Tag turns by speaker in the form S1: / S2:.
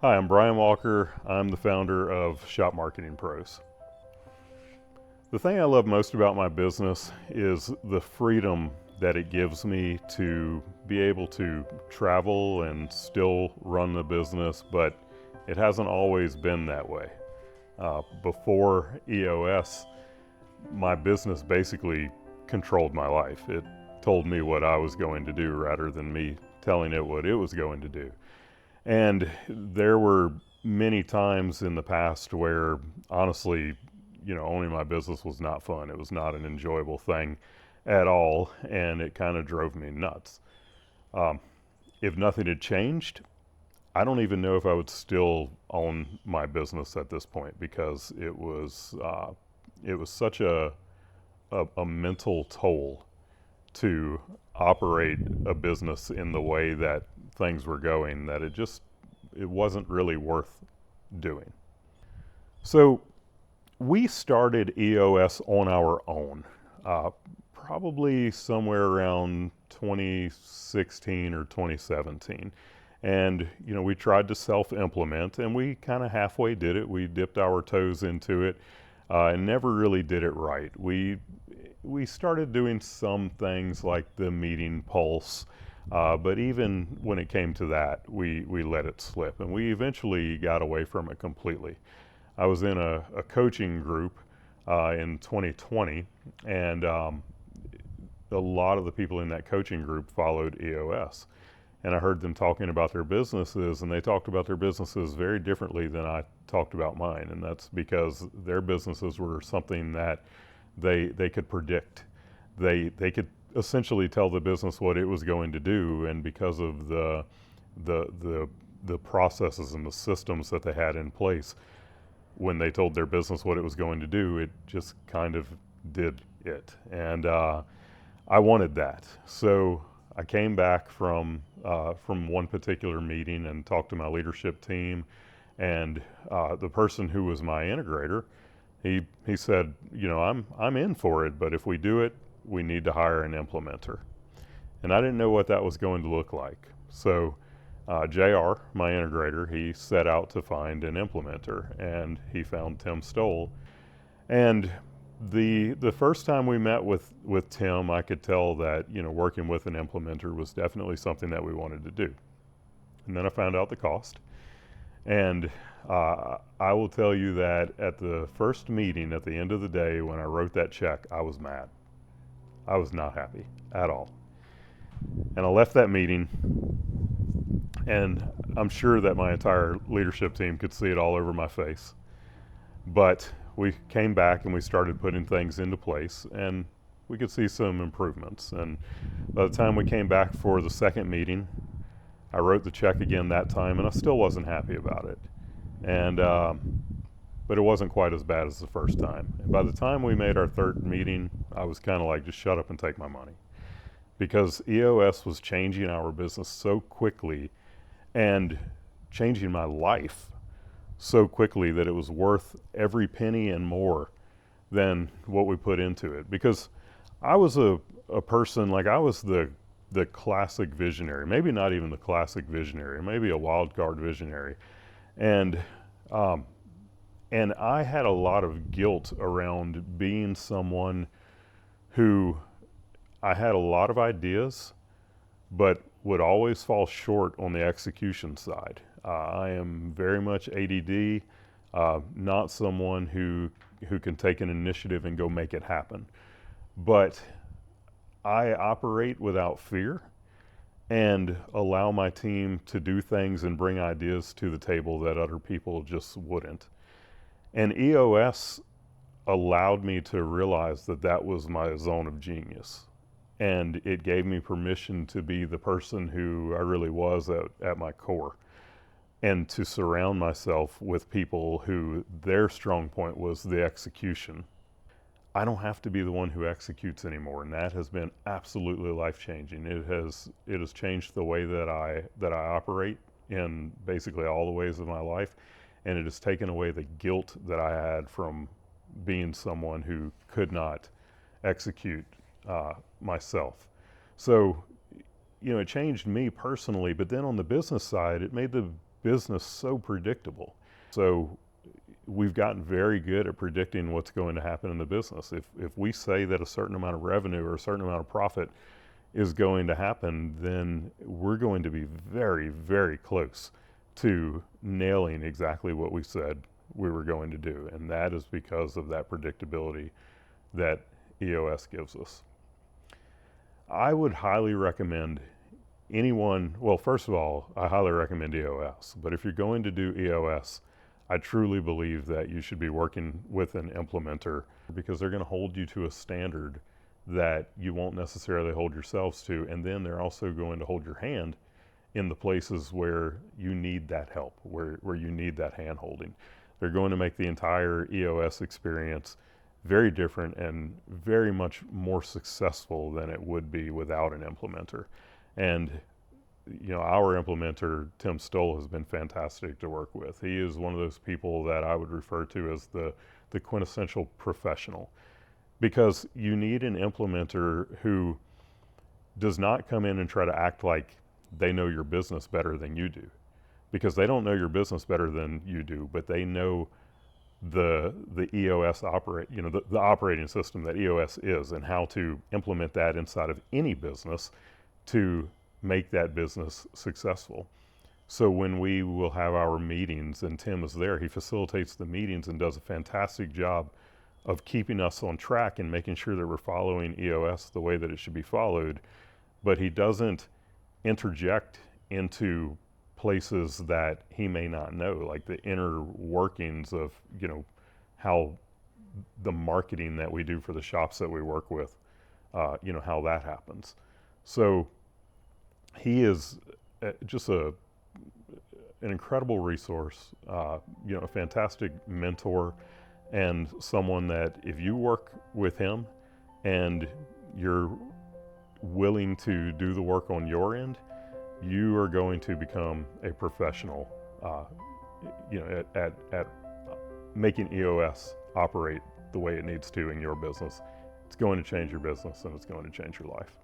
S1: Hi, I'm Brian Walker. I'm the founder of Shop Marketing Pros. The thing I love most about my business is the freedom that it gives me to be able to travel and still run the business, but it hasn't always been that way. Before EOS, my business basically controlled my life. It told me what I was going to do rather than me telling it what it was going to do. And there were many times in the past where, honestly, owning my business was not fun. It was not an enjoyable thing at all, and it kind of drove me nuts. Um, if nothing had changed, I don't even know if I would still own my business at this point because it was such a mental toll to operate a business in the way that things were going that it wasn't really worth doing. So we started EOS on our own, uh, probably somewhere around 2016 or 2017. And, we tried to self implement and we kind of halfway did it. We dipped our toes into it and never really did it right. We started doing some things like the meeting pulse, but even when it came to that, we let it slip and we eventually got away from it completely. I was in a coaching group in 2020, and a lot of the people in that coaching group followed EOS. And I heard them talking about their businesses, and they talked about their businesses very differently than I talked about mine. And that's because their businesses were something that they could predict. They could essentially tell the business what it was going to do, and because of the the the processes and the systems that they had in place, when they told their business what it was going to do, it just kind of did it. And I wanted that. So I came back from one particular meeting and talked to my leadership team, and the person who was my integrator, he said, I'm in for it, but if we do it, we need to hire an implementer. And I didn't know what that was going to look like. So JR, my integrator, he set out to find an implementer, and he found Tim Stoll. And the first time we met with Tim, I could tell that working with an implementer was definitely something that we wanted to do. And then I found out the cost, and I will tell you that at the first meeting, at the end of the day, when I wrote that check, I was mad. I was not happy at all. And I left that meeting, and I'm sure that my entire leadership team could see it all over my face. But we came back and we started putting things into place, and we could see some improvements. And by the time we came back for the second meeting, I wrote the check again that time, and I still wasn't happy about it. And but it wasn't quite as bad as the first time. And by the time we made our third meeting, I was kind of like, just shut up and take my money, because EOS was changing our business so quickly and changing my life so quickly that it was worth every penny and more than what we put into it. Because I was a person, like, I was the classic visionary, maybe not even the classic visionary, maybe a wild card visionary. And um, and I had a lot of guilt around being someone who, I had a lot of ideas, but would always fall short on the execution side. I am very much ADD, not someone who can take an initiative and go make it happen. But I operate without fear and allow my team to do things and bring ideas to the table that other people just wouldn't. And EOS allowed me to realize that that was my zone of genius. And it gave me permission to be the person who I really was at my core, and to surround myself with people who their strong point was the execution. I don't have to be the one who executes anymore, and that has been absolutely life changing. It has changed the way that I operate in basically all the ways of my life, and it has taken away the guilt that I had from being someone who could not execute myself. So, it changed me personally, but then on the business side, it made business so predictable. So we've gotten very good at predicting what's going to happen in the business. If we say that a certain amount of revenue or a certain amount of profit is going to happen, then we're going to be very, very close to nailing exactly what we said we were going to do. And that is because of that predictability that EOS gives us. I would highly recommend anyone, well, first of all, I highly recommend EOS. But if you're going to do EOS, I truly believe that you should be working with an implementer, because they're going to hold you to a standard that you won't necessarily hold yourselves to. And then they're also going to hold your hand in the places where you need that help, where you need that hand holding. They're going to make the entire EOS experience very different and very much more successful than it would be without an implementer. And you know, our implementer, Tim Stoll, has been fantastic to work with. He is one of those people that I would refer to as the quintessential professional, because you need an implementer who does not come in and try to act like they know your business better than you do, because they don't know your business better than you do, but they know the EOS the operating system that EOS is, and how to implement that inside of any business to make that business successful. So when we will have our meetings and Tim is there, he facilitates the meetings and does a fantastic job of keeping us on track and making sure that we're following EOS the way that it should be followed. But he doesn't interject into places that he may not know, like the inner workings of, you know, how the marketing that we do for the shops that we work with, you know, how that happens. So he is just an incredible resource, you know, a fantastic mentor, and someone that if you work with him and you're willing to do the work on your end, you are going to become a professional, you know, at making EOS operate the way it needs to in your business. It's going to change your business, and it's going to change your life.